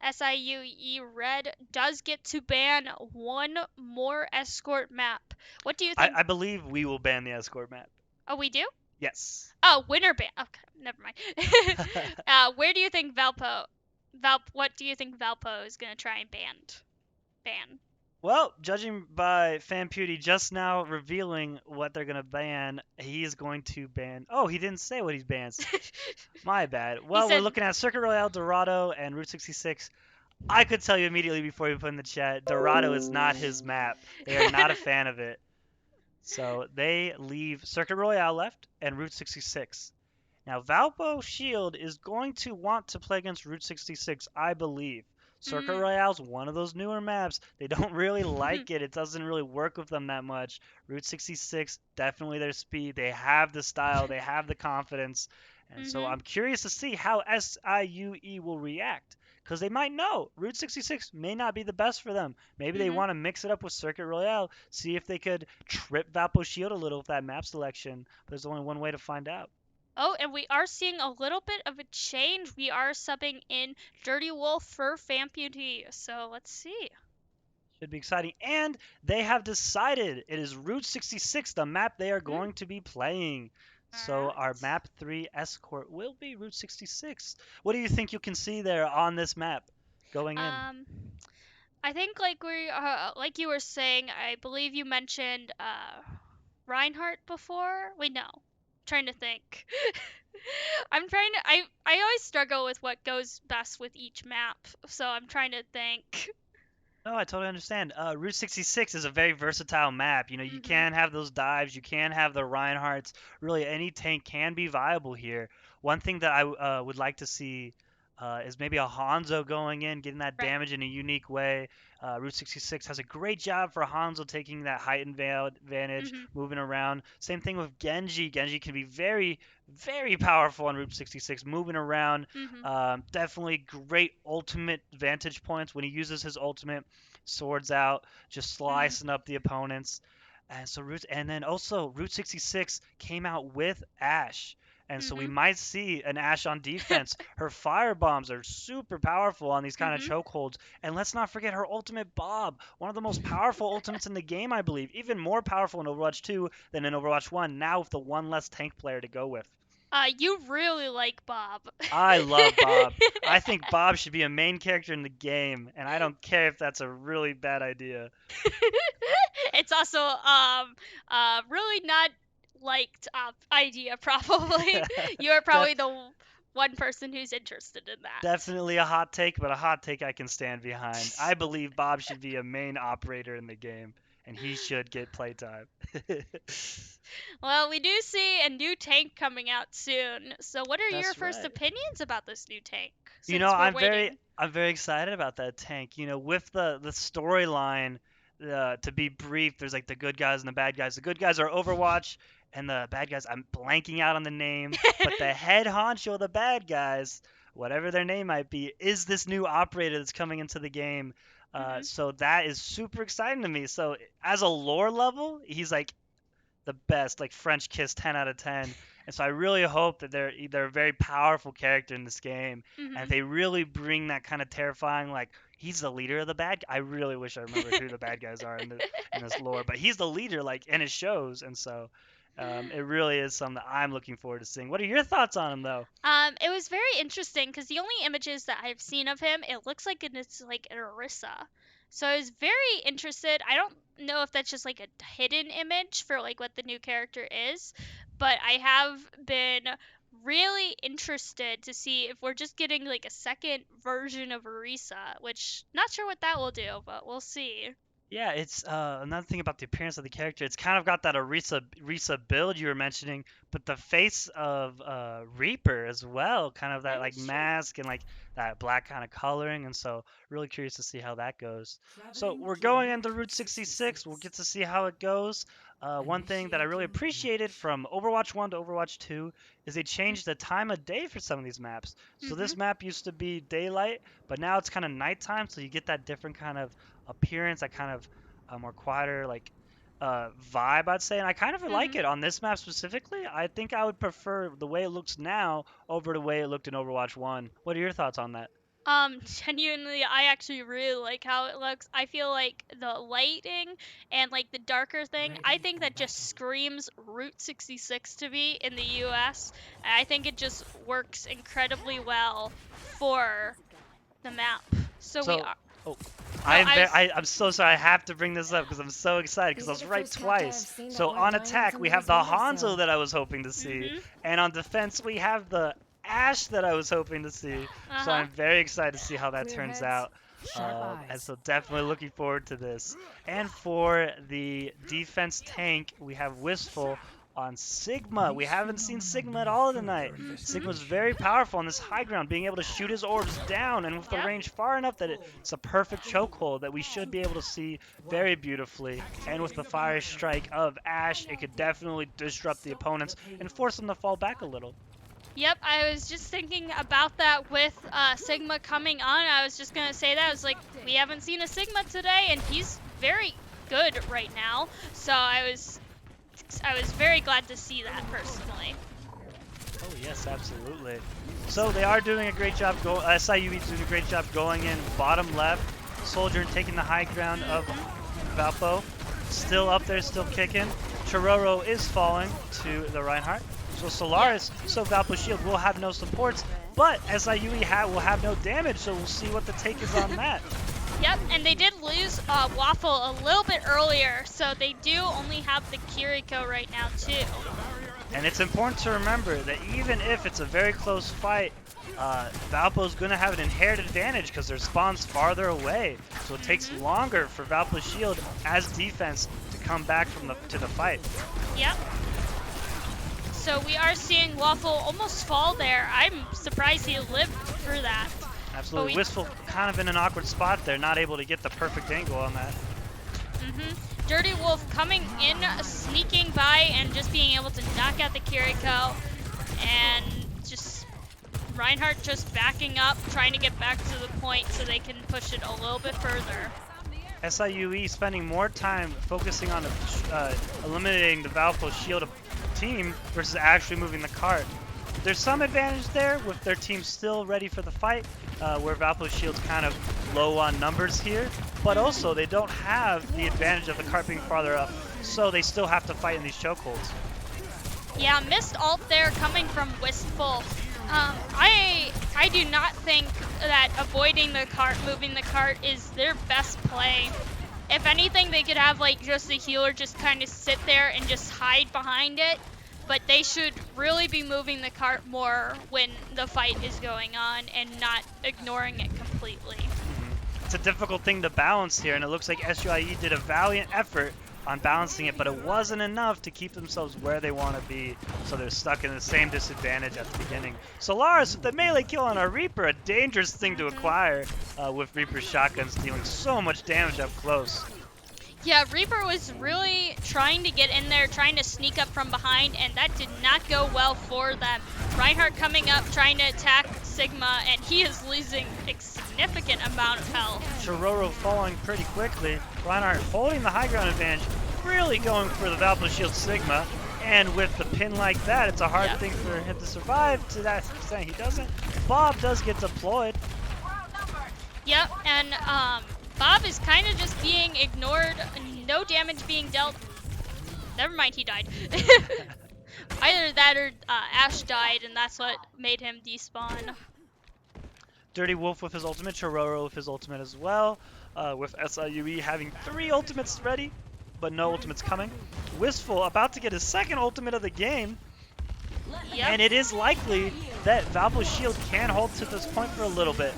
SIUE Red does get to ban 1 more Escort map. What do you think? I believe we will ban the Escort map. Oh, we do? Yes. Oh, winner ban. Okay, never mind. Where do you think what do you think Valpo is going to try and ban? Well, judging by FanBeauty just now revealing what they're going to ban, he's going to ban... Oh, he didn't say what he bans. My bad. Well, we're looking at Circuit Royale, Dorado, and Route 66. I could tell you immediately before you put in the chat, Dorado is not his map. They are not a fan of it. So they leave Circuit Royale left and Route 66. Now, Valpo Shield is going to want to play against Route 66, I believe. Circuit Mm. Royale's one of those newer maps. They don't really like it. It doesn't really work with them that much. Route 66, definitely their speed. They have the style, they have the confidence. And so Mhm. I'm curious to see how SIUE will react. Because they might know Route 66 may not be the best for them. Maybe they Mhm. want to mix it up with Circuit Royale, see if they could trip Valpo Shield a little with that map selection. But there's only one way to find out. Oh, and we are seeing a little bit of a change. We are subbing in Dirty Wolf for Famputee. So let's see. Should be exciting. And they have decided it is Route 66, the map they are Mm, going to be playing. all So our right. map 3 escort will be Route 66. What do you think you can see there on this map going in? Um, I think like you were saying, I believe you mentioned Reinhardt before. Wait, no. Trying to think. I'm trying to I always struggle with what goes best with each map, so I'm trying to think. No, I totally understand. Route 66 is a very versatile map. You know, you Mhm. can have those dives, you can have the Reinhardts. Really, any tank can be viable here. One thing that I would like to see is maybe a Hanzo going in, getting that Right. damage in a unique way. Route 66 has a great job for Hanzo taking that height advantage, Mhm. moving around. Same thing with Genji. Genji can be very, very powerful on Route 66, moving around. Mhm. Definitely great ultimate vantage points when he uses his ultimate swords out, just Mhm. slicing up the opponents. And then also Route 66 came out with Ashe. And so we Mhm. might see an Ashe on defense. Her fire bombs are super powerful on these kind of Mhm. chokeholds. And let's not forget her ultimate Bob, one of the most powerful ultimates in the game, I believe. Even more powerful in Overwatch 2 than in Overwatch 1, now with the one less tank player to go with. You really like Bob. I love Bob. I think Bob should be a main character in the game, and I don't care if that's a really bad idea. It's also really not liked idea probably. You're probably Def- the one person who's interested in that. Definitely a hot take, but a hot take I can stand behind. I believe Bob should be a main operator in the game, and he should get playtime. Well, we do see a new tank coming out soon. So what are your That's first right. opinions about this new tank You know, since we're waiting? I'm very excited about that tank. You know, with the storyline, to be brief, there's like the good guys and the bad guys. The good guys are Overwatch, and the bad guys, I'm blanking out on the name, but the head honcho of the bad guys, whatever their name might be, is this new operator that's coming into the game. Mhm. So that is super exciting to me. So as a lore level, he's like the best, like French kiss 10 out of 10. And so I really hope that they're a very powerful character in this game, and if Mhm. they really bring that kind of terrifying, like he's the leader of the bad. I really wish I remembered who the bad guys are in this lore, but he's the leader, like, and it shows, and so it really is something that I'm looking forward to seeing. What are your thoughts on him, though? It was very interesting because the only images that I've seen of him, it looks like it's like an Orisa. So I was very interested. I don't know if that's just like a hidden image for like what the new character is, but I have been really interested to see if we're just getting like a second version of Orisa, which not sure what that will do, but we'll see. Yeah, it's another thing about the appearance of the character. It's kind of got that Risa build you were mentioning, but the face of Reaper as well, kind of that That like is true. mask and like that black kind of coloring, and so really curious to see how that goes. So Traveling we're to going into Route Route 66. We'll 66. get to see how it goes. One thing that I really Initiating appreciated launch. from Overwatch 1 to Overwatch 2 is they changed the time of day for some of these maps. So Mm-hmm. this map used to be daylight, but now it's kind of nighttime, so you get that different kind of appearance, that kind of a more quieter like vibe, I'd say, and I kind of like Mm-hmm. it on this map specifically. I think I would prefer the way it looks now over the way it looked in Overwatch 1. What are your thoughts on that? Genuinely, I actually really like how it looks. I feel like the lighting and like the darker thing, I Ready think for that just battle. screams Route 66 to me in the US. And I think it just works incredibly well for the map. So we So, are. oh, No, I was. I'm so sorry. I have to bring this up because I'm so excited because Is I it was the right first chapter I've twice. seen that So aren't on dying on attack we have somebody's the Hanzo windowsill? that I was hoping to see, Mhm. and on defense we have the Ashe that I was hoping to see. Uh So huh. I'm very excited to see how that Clear turns heads, out. sharp And eyes. so definitely looking forward to this. And for the defense tank, we have Wistful on Sigma. We haven't seen Sigma at all tonight. Sigma's very powerful on this high ground, being able to shoot his orbs down and with the range far enough that it's a perfect chokehold that we should be able to see very beautifully. And with the fire strike of Ash, it could definitely disrupt the opponents and force them to fall back a little. Yep, I was just thinking about that with Sigma coming on. I was just gonna say that. I was like, we haven't seen a Sigma today, and he's very good right now. So I was very glad to see that personally. Oh yes, absolutely. So they are doing a great job. SIUE doing a great job going in bottom left. Soldier taking the high ground of Valpo. Still up there, still kicking. Chororo is falling to the Reinhardt. So Solaris, so Valpo Shield will have no supports, but SIUE will have no damage, so we'll see what the take is on that. Yep, and they did lose Waffle a little bit earlier, so they do only have the Kiriko right now too. And it's important to remember that even if it's a very close fight, Valpo's going to have an inherent advantage because their spawn's farther away. So it takes longer for Valpo Shield as defense to come back to the fight. Yep. So we are seeing Waffle almost fall there. I'm surprised he lived through that. Absolutely. Wistful kind of in an awkward spot there, not able to get the perfect angle on that. Dirty Wolf coming in, sneaking by, and just being able to knock out the Kiriko. And just Reinhardt just backing up, trying to get back to the point so they can push it a little bit further. SIUE spending more time focusing on eliminating the Valpo Shield team versus actually moving the cart. There's some advantage there with their team still ready for the fight, where Valpo Shield's kind of low on numbers here, but also they don't have the advantage of the cart being farther up, so they still have to fight in these chokeholds. Yeah, missed ult there coming from Wistful. I do not think that avoiding the cart, moving the cart is their best play. If anything, they could have like just the healer just kind of sit there and just hide behind it, but they should really be moving the cart more when the fight is going on and not ignoring it completely. It's a difficult thing to balance here, and it looks like SIUE did a valiant effort on balancing it, but it wasn't enough to keep themselves where they want to be, so they're stuck in the same disadvantage at the beginning. Solaris with the melee kill on our Reaper, a dangerous thing to acquire with Reaper's shotguns dealing so much damage up close. Yeah, Reaper was really trying to get in there, trying to sneak up from behind, and that did not go well for them. Reinhardt coming up, trying to attack Sigma, and he is losing a significant amount of health. Chororo falling pretty quickly. Reinhardt holding the high ground advantage, really going for the Valpo Shield Sigma, and with the pin like that, it's a hard thing for him to survive. To that extent, he doesn't. Bob does get deployed. Yep, and Bob is kind of just being ignored, no damage being dealt. Never mind, he died. Either that or Ash died, and that's what made him despawn. Dirty Wolf with his ultimate, Chororo with his ultimate as well, with SIUE having 3 ultimates ready, but no ultimates coming. Wistful about to get his second ultimate of the game, and it is likely that Valpo Shield can hold to this point for a little bit.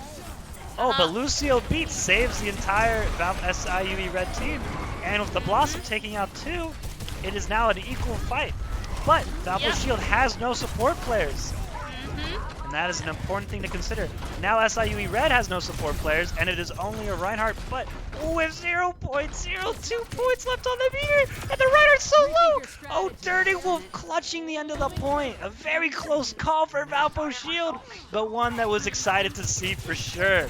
Oh, but Lucio Beats saves the entire SIUE red team, and with the Blossom taking out 2, it is now an equal fight. But Valpo Shield has no support players. And that is an important thing to consider. Now SIUE Red has no support players, and it is only a Reinhardt, but with 0.02 points left on the meter, and the Reinhardt's so low! Oh, Dirty Wolf clutching the end of the point. A very close call for Valpo Shield, but one that was excited to see for sure.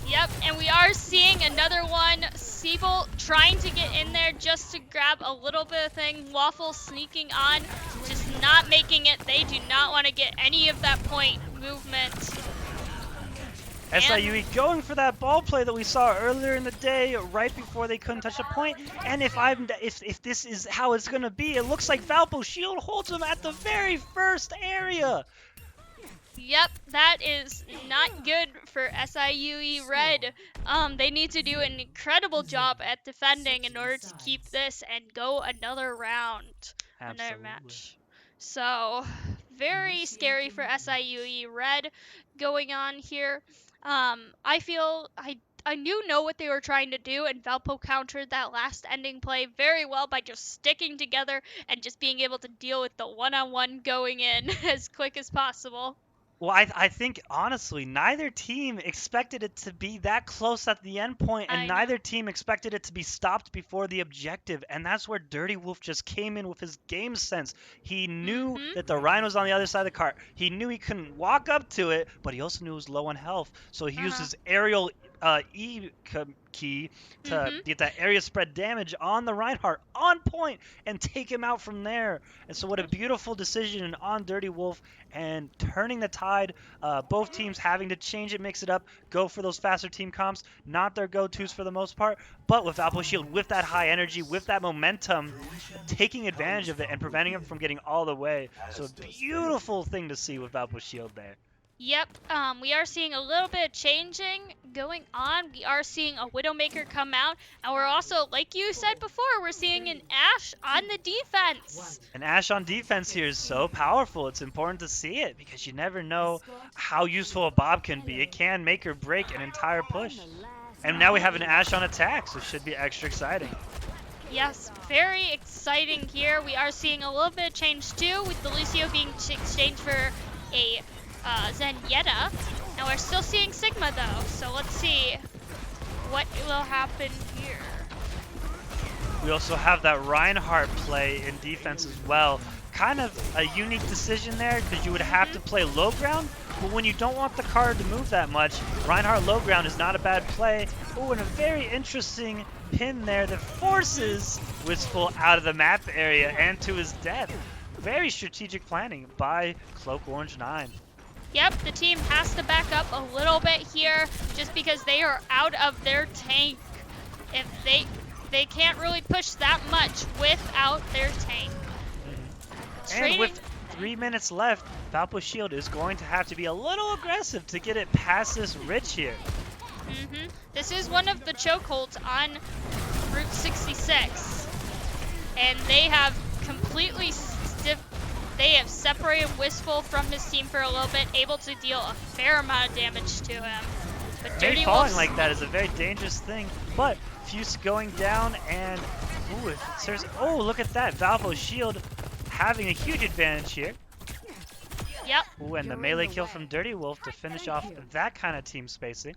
Yep, and we are seeing another one. Siebel trying to get in there just to grab a little bit of thing. Waffle sneaking on, just not making it. They do not want to get any of that point movement. SIUE going for that ball play that we saw earlier in the day, right before they couldn't touch a point. And if this is how it's gonna be, it looks like Valpo Shield holds them at the very first area. Yep, that is not good for SIUE Red. They need to do an incredible job at defending in order to keep this and go another round, another match. So, very scary for SIUE Red going on here. I I know what they were trying to do, and Valpo countered that last ending play very well by just sticking together and just being able to deal with the one-on-one going in as quick as possible. Well, I think honestly, neither team expected it to be that close at the end point, and I know. neither team expected it to be stopped before the objective. And that's where Dirty Wolf just came in with his game sense. He knew Mhm. that the Rhino was on the other side of the cart. He knew he couldn't walk up to it, but he also knew it was low on health. So he used Uh-huh. his aerial key to Mhm. get that area spread damage on the Reinhardt on point and take him out from there. And so, what a Good. beautiful decision on Dirty Wolf and turning the tide. Both teams having to change it, mix it up, go for those faster team comps. Not their go-tos for the most part, but with Valpo Shield, with that high energy, with that momentum, taking advantage of it and preventing it from getting all the way. So a beautiful thing to see with Valpo Shield there. Yep, we are seeing a little bit of changing going on. We are seeing a Widowmaker come out, and we're also, like you said before, we're seeing an Ashe on the defense. An Ashe on defense here is so powerful. It's important to see it because you never know how useful a Bob can be. It can make or break an entire push. And now we have an Ashe on attack, so it should be extra exciting. Yes, very exciting here. We are seeing a little bit of change too, with the Lucio being exchanged for a Zenyatta. And we're still seeing Sigma though, so let's see what will happen here. We also have that Reinhardt play in defense as well. Kind of a unique decision there because you would have to play low ground, but when you don't want the card to move that much, Reinhardt low ground is not a bad play. Oh, and a very interesting pin there that forces Wistful out of the map area and to his death. Very strategic planning by Cloak Orange 9. Yep, the team has to back up a little bit here just because they are out of their tank. If they can't really push that much without their tank. And with 3 minutes left, Valpo Shield is going to have to be a little aggressive to get it past this Rich here. This is one of the chokeholds on Route 66. And they have completely they have separated Wistful from his team for a little bit, able to deal a fair amount of damage to him. But Dirty Falling Wolf's like that is a very dangerous thing, but Fuse going down and ooh, if it serves, oh, look at that, Valpo Shield having a huge advantage here. Yep. Ooh, and the melee kill from Dirty Wolf to finish off that kind of team spacing.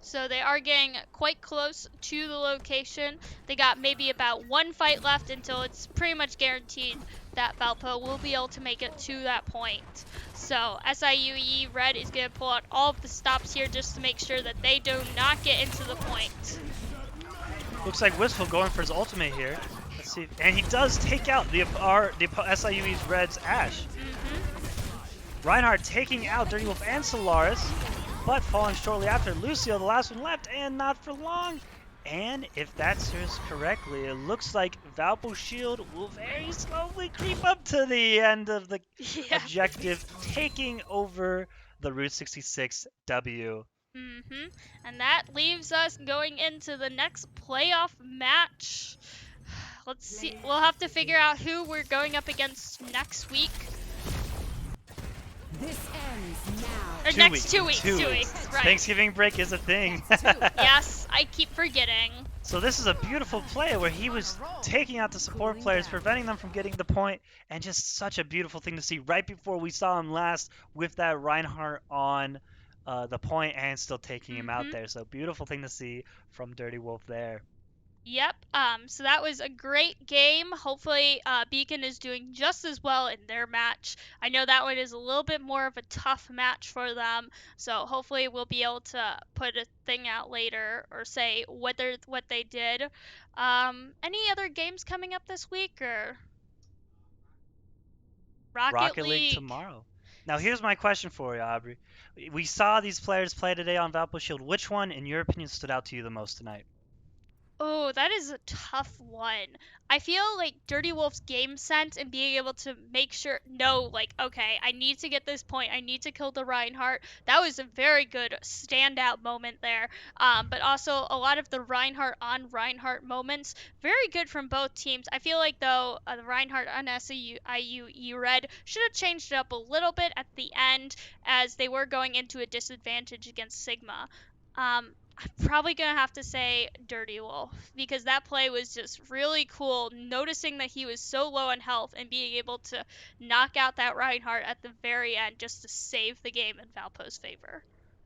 So they are getting quite close to the location. They got maybe about one fight left until it's pretty much guaranteed that Valpo will be able to make it to that point. So SIUE Red is going to pull out all of the stops here just to make sure that they do not get into the point. Looks like Wistful going for his ultimate here. Let's see, and he does take out the SIUE's Red's Ashe. Reinhardt taking out Dirty Wolf and Solaris, but falling shortly after. Lucio, the last one left, and not for long. And if that serves correctly, it looks like Valpo Shield will very slowly creep up to the end of the objective, taking over the Route 66 W. And that leaves us going into the next playoff match. Let's see. We'll have to figure out who we're going up against next week. This ends now. Or next 2 weeks. 2 weeks. Right. Thanksgiving break is a thing. Yes, I keep forgetting. So this is a beautiful play where he was taking out the support players, preventing them from getting the point, and just such a beautiful thing to see right before we saw him last with that Reinhardt on the point and still taking him out there. So beautiful thing to see from Dirty Wolf there. Yep. So that was a great game. Hopefully, Beacon is doing just as well in their match. I know that one is a little bit more of a tough match for them. So hopefully, we'll be able to put a thing out later or say what they did. Any other games coming up this week or? Rocket League tomorrow. Now here's my question for you, Aubrey. We saw these players play today on Valpo Shield. Which one, in your opinion, stood out to you the most tonight? Oh, that is a tough one. I feel like Dirty Wolf's game sense and being able to make sure, no, like, okay, I need to get this point. I need to kill the Reinhardt. That was a very good standout moment there. But also a lot of the Reinhardt on Reinhardt moments, very good from both teams. I feel like, though, the Reinhardt on SIUE Red should have changed it up a little bit at the end as they were going into a disadvantage against Sigma. I'm probably gonna have to say Dirty Wolf because that play was just really cool. Noticing that he was so low on health and being able to knock out that Reinhardt at the very end just to save the game in Valpo's favor.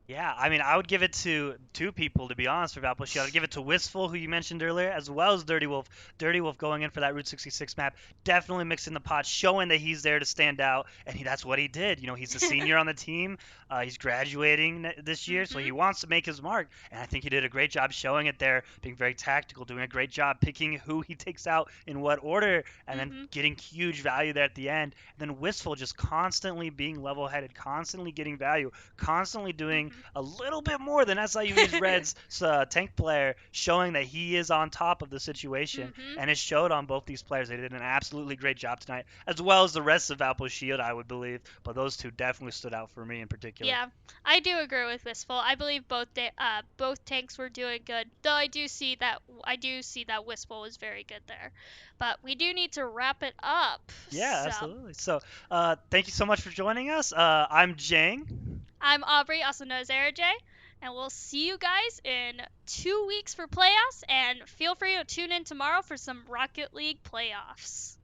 Yeah, I mean, I would give it to two people, to be honest, for Valpo Shield. I'd give it to Wistful, who you mentioned earlier, as well as Dirty Wolf. Dirty Wolf going in for that Route 66 map, definitely mixing the pot, showing that he's there to stand out, and that's what he did. He's a senior on the team. He's graduating this year, so he Mhm. wants to make his mark, and I think he did a great job showing it there, being very tactical, doing a great job picking who he takes out in what order, and then Mhm. getting huge value there at the end. And then Wistful just constantly being level-headed, constantly getting value, constantly doing Mhm. a little bit more than SIUE's Reds tank player, showing that he is on top of the situation, Mhm. and it showed on both these players. They did an absolutely great job tonight, as well as the rest of Valpo Shield, I would believe. But those two definitely stood out for me in particular. Yeah, I do agree with Wistful. I believe both tanks were doing good. Though I do see that Wistful was very good there. But we do need to wrap it up. Yeah, So absolutely. So, thank you so much for joining us. I'm Jang. I'm Aubrey, also known as AirJ, and we'll see you guys in 2 weeks for playoffs. And feel free to tune in tomorrow for some Rocket League playoffs.